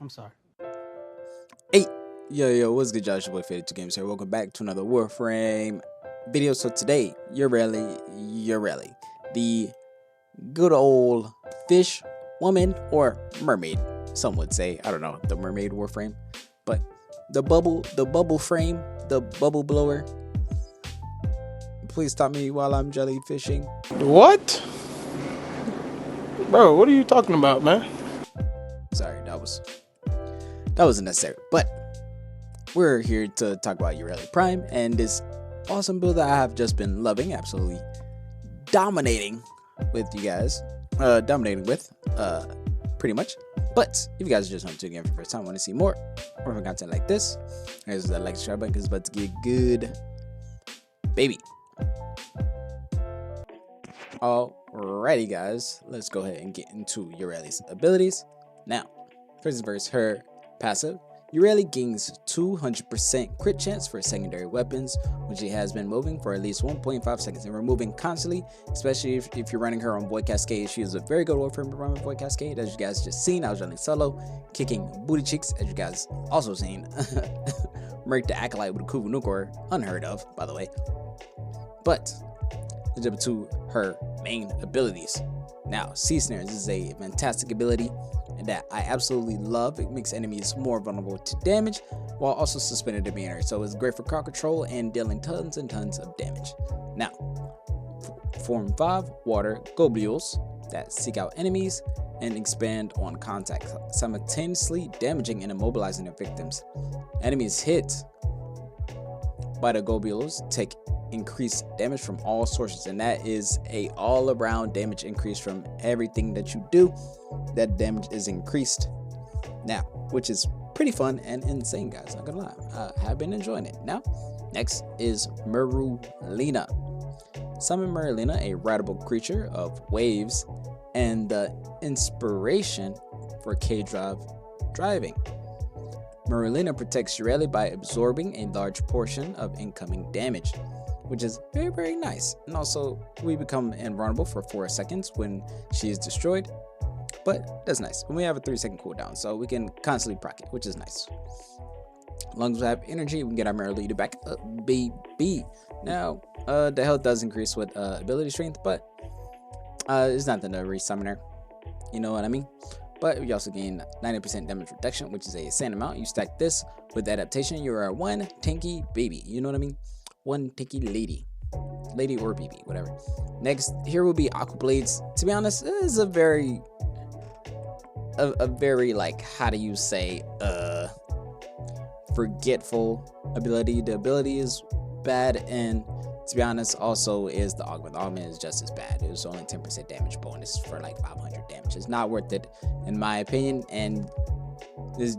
I'm sorry. Hey, yo, what's good, Josh? Your boy Faded 2 Games here. Welcome back to another Warframe video. So today, Yareli, the good old fish woman or mermaid, some would say. I don't know, the mermaid Warframe, but the bubble frame, the bubble blower. Please stop me while I'm jellyfishing. What? Bro, what are you talking about, man? Sorry, that wasn't necessary, but we're here to talk about Yareli Prime and this awesome build that I have just been loving, absolutely dominating with you guys, pretty much. But if you guys just want to again for the first time, want to see more content like this, there's that like subscribe button because it's about to get good, baby. Alrighty, guys, let's go ahead and get into Yareli's abilities. Now, first verse, her passive. Yareli gains 200% crit chance for secondary weapons, which she has been moving for at least 1.5 seconds and removing constantly, especially if you're running her on Void Cascade. She is a very good Warframe to run with Void Cascade. As you guys just seen, I was running solo, kicking booty cheeks, as you guys also seen. Merc the Acolyte with a Kuvu Nukor, unheard of, by the way. But let's jump into her main abilities. Now, Sea Snares is a fantastic ability that I absolutely love. It makes enemies more vulnerable to damage while also suspending their demeanor. So it's great for crowd control and dealing tons and tons of damage. Now, Form 5 Water Globules that seek out enemies and expand on contact, simultaneously damaging and immobilizing their victims. Enemies hit by the globules take increased damage from all sources, and that is a all-around damage increase from everything that you do. That damage is increased now, which is pretty fun and insane, guys, not gonna lie. I have been enjoying it. Now, next is Marulina. Summon Marulina, a rideable creature of waves and the inspiration for K-Drive driving. Marulina protects Yareli by absorbing a large portion of incoming damage, which is very, very nice. And also, we become invulnerable for 4 seconds when she is destroyed, but that's nice. And we have a 3-second cooldown, so we can constantly proc it, which is nice. As long as we have energy, we can get our Marulina back up, baby. Now, the health does increase with ability strength, but it's nothing to resummon her. You know what I mean? But we also gain 90% damage reduction, which is a insane amount. You stack this with adaptation, you are one tanky baby. You know what I mean? One tanky lady or baby, whatever. Next, here will be Aqua Blades. To be honest, this is a very like, how do you say, forgetful ability. The ability is bad, and to be honest, also is the augment. The augment is just as bad. It was only 10% damage bonus for like 500 damage. It's not worth it, in my opinion, and it's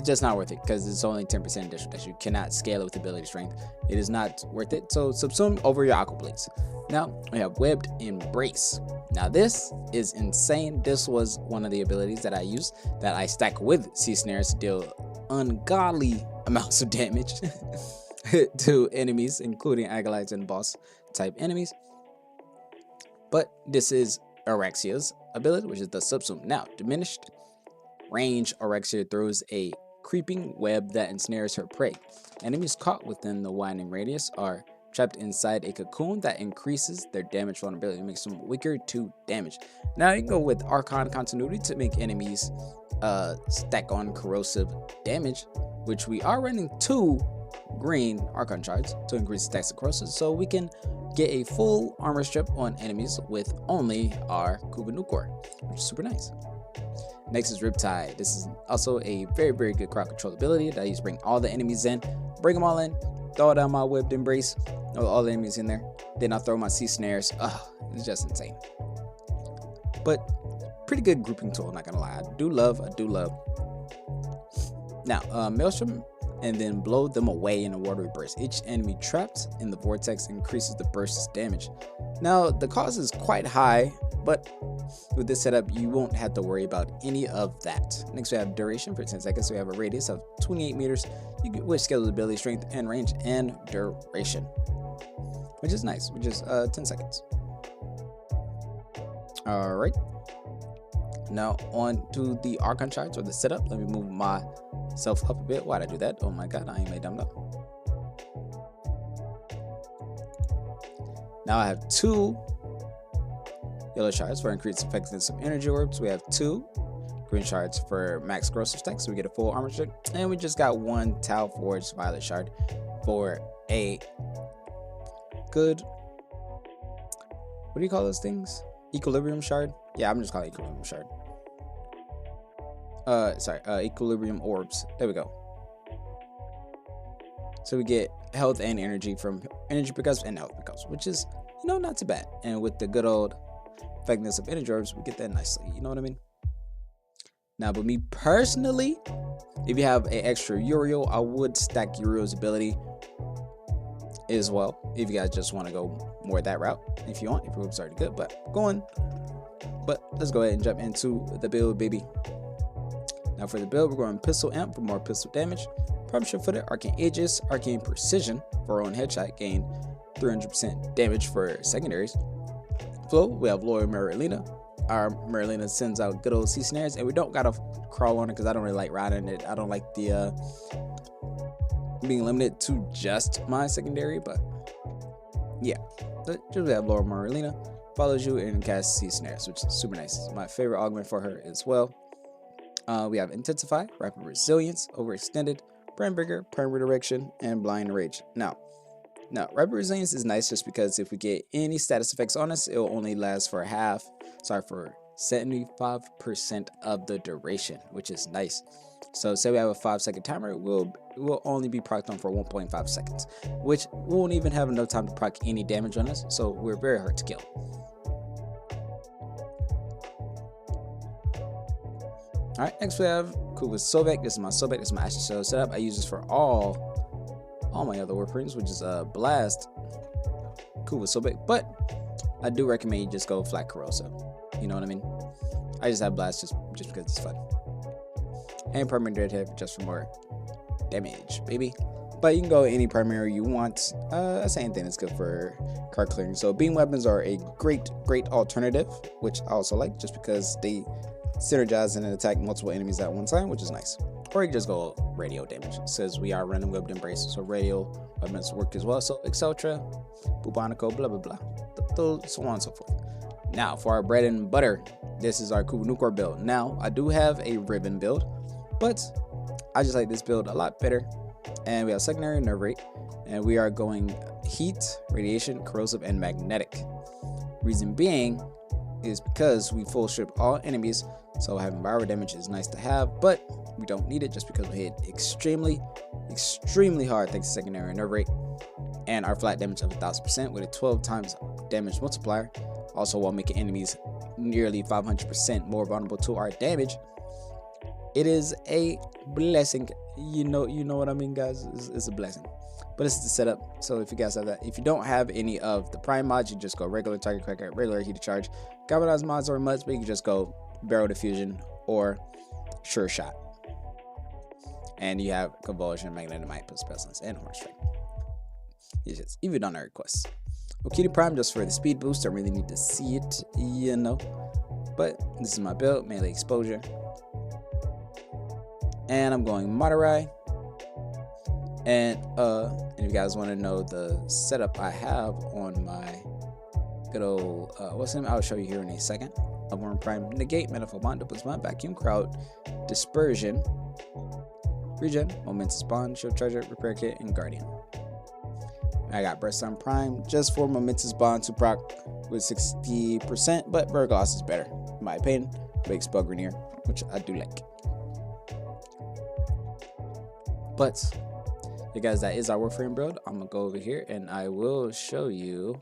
just not worth it because it's only 10% additional that you cannot scale it with ability strength. It is not worth it. So subsume over your Aqua Blades. Now we have Webbed Embrace. Now this is insane. This was one of the abilities that I used that I stack with Sea Snares to deal ungodly amounts of damage to enemies, including acolytes and boss type enemies. But this is Aurexia's ability, which is the subsume. Now, diminished range, Aurexia throws a creeping web that ensnares her prey. Enemies caught within the widening radius are trapped inside a cocoon that increases their damage vulnerability, makes them weaker to damage. Now you can go with Archon Continuity to make enemies stack on corrosive damage, which we are running 2 green Archon shards to increase stacks of corrosive, so we can get a full armor strip on enemies with only our Kuvu Nukor, which is super nice. Next is Riptide. This is also a very, very good crowd control ability that I use to bring all the enemies in, bring them all in, throw down my Webbed Embrace, all the enemies in there, then I'll throw my Sea Snares. It's just insane. But pretty good grouping tool, not gonna lie. I do love. Now, Maelstrom, and then blow them away in a watery burst. Each enemy trapped in the vortex increases the burst's damage. Now, the cost is quite high, but with this setup, you won't have to worry about any of that. Next, we have duration for 10 seconds. So we have a radius of 28 meters, which scales ability, strength, and range, and duration, which is nice, which is 10 seconds. All right. Now on to the Archon charts or the setup. Let me move myself up a bit. Why'd I do that? Oh my god, I ain't made dumb up. Now I have 2 yellow shards for increased effectiveness of energy orbs. We have 2 green shards for max corrosive stacks, so we get a full armor check. And we just got 1 Tau Forged Violet shard for a good, what do you call those things? Equilibrium shard? Yeah, I'm just calling it equilibrium shard. Equilibrium orbs. There we go. So we get health and energy from energy pickups and health pickups, which is, you know, not too bad. And with the good old effectiveness of energy orbs, we get that nicely. You know what I mean? Now, but me personally, if you have an extra Uriel, I would stack Uriel's ability as well. If you guys just want to go more that route, if you want, if your orb's already good, but let's go ahead and jump into the build, baby. Now for the build, we're going Pistol Amp for more pistol damage, Partnership Footed, Arcane Aegis, Arcane Precision for our own headshot, gain 300% damage for secondaries. Flow, we have Loyal Marilena. Our Marilena sends out good old sea snares, and we don't gotta crawl on it because I don't really like riding it. I don't like the being limited to just my secondary, but yeah. Just have Loyal Marilena, follows you and casts sea snares, which is super nice. It's my favorite augment for her as well. We have Intensify, Rapid Resilience, Overextended, Brand Breaker, Prime Redirection, and Blind Rage. Now, Rapid Resilience is nice just because if we get any status effects on us, it will only last for 75% of the duration, which is nice. So say we have a 5-second timer, it will only be procced on for 1.5 seconds, which won't even have enough time to proc any damage on us, so we're very hard to kill. Alright, next we have Kuva's Sobek. This is my Sobek, this is my Ashen Shell setup. I use this for all my other Warframes, which is Blast, Kuva's Sobek, but I do recommend you just go flat corrosive. You know what I mean? I just have Blast just because it's fun. And Primary Deadhead just for more damage, baby. But you can go any primary you want. Same thing that's good for card clearing. So beam weapons are a great alternative, which I also like just because they synergize and attack multiple enemies at one time, which is nice. Or you can just go radio damage. It says we are random webbed embrace, so radio weapons work as well. So Exceltra, Bubonico, blah blah blah, so on and so forth. Now for our bread and butter, this is our Kubanukor build. Now I do have a Riven build, but I just like this build a lot better. And we have secondary nerve rate, and we are going heat, radiation, corrosive, and magnetic. Reason being is because we full strip all enemies, so having viral damage is nice to have, but we don't need it just because we hit extremely hard thanks to secondary nerve rate, and our flat damage of 1000% with a 12 times damage multiplier, also while making enemies nearly 500% more vulnerable to our damage. It is a blessing. You know what I mean, guys. It's a blessing. But it's the setup. So if you guys have that, if you don't have any of the prime mods, you just go regular target cracker, regular heat charge. Galvanized mods or muds, but you can just go barrel diffusion or sure shot. And you have convulsion, magnetic might, pestilence, and horn strike. It's just even on our requests. Okita Prime just for the speed boost. I really need to see it, you know. But this is my build, melee exposure. And I'm going Madurai. And if you guys want to know the setup I have on my good old what's the name? I'll show you here in a second. Warframe Prime negate, manifold bond, duplex bond, vacuum crowd, dispersion, regen, momentous bond, shield charger, repair kit, and guardian. I got Breast on Prime just for momentous bond to proc with 60%, but Verglass is better in my opinion. Makes Buggrenier, which I do like. But you guys, that is our Warframe build. I'm gonna go over here and I will show you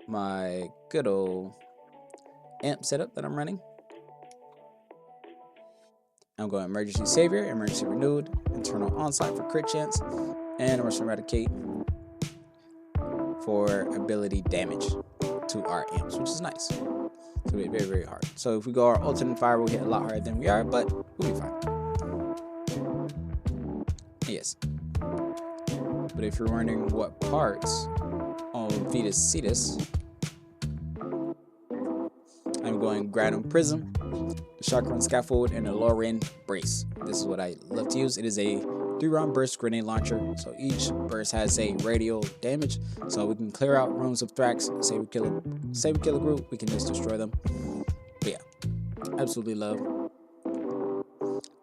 my good old amp setup that I'm running. I'm going Emergency Savior, Emergency Renewed, Internal Onslaught for crit chance, and Emergency Eradicate for ability damage to our amps, which is nice. So we're very hard. So if we go our alternate fire, we'll hit a lot harder than we are, but we'll be fine. Yes. But if you're wondering what parts on Fetus Cetus I'm going Granum Prism, the Chakram Scaffold, and the Lauren Brace. This is what I love to use. It is a 3-round burst grenade launcher, so each burst has a radial damage, so we can clear out rooms of Thrax. Say we kill a group, we can just destroy them. But yeah, absolutely love.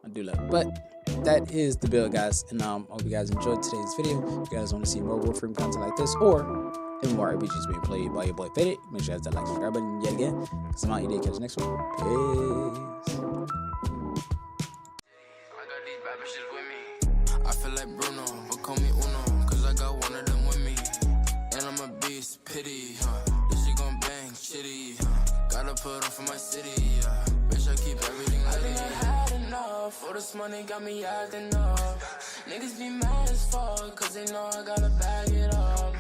I do love it. But that is the build, guys, and hope you guys enjoyed today's video. If you guys want to see more Warframe content like this or MMORPGs being played by your boy Faded, make sure you guys hit that like, subscribe button yet again. Because I'm out, you did catch the next one. Peace. I feel like Bruno, but call me Uno, cause I got one of them with me. And I'm a beast, pity, this shit gon' bang, shitty, gotta put on for my city, bitch, I keep everything I think I had enough, all this money got me acting up. Niggas be mad as fuck, cause they know I gotta bag it up.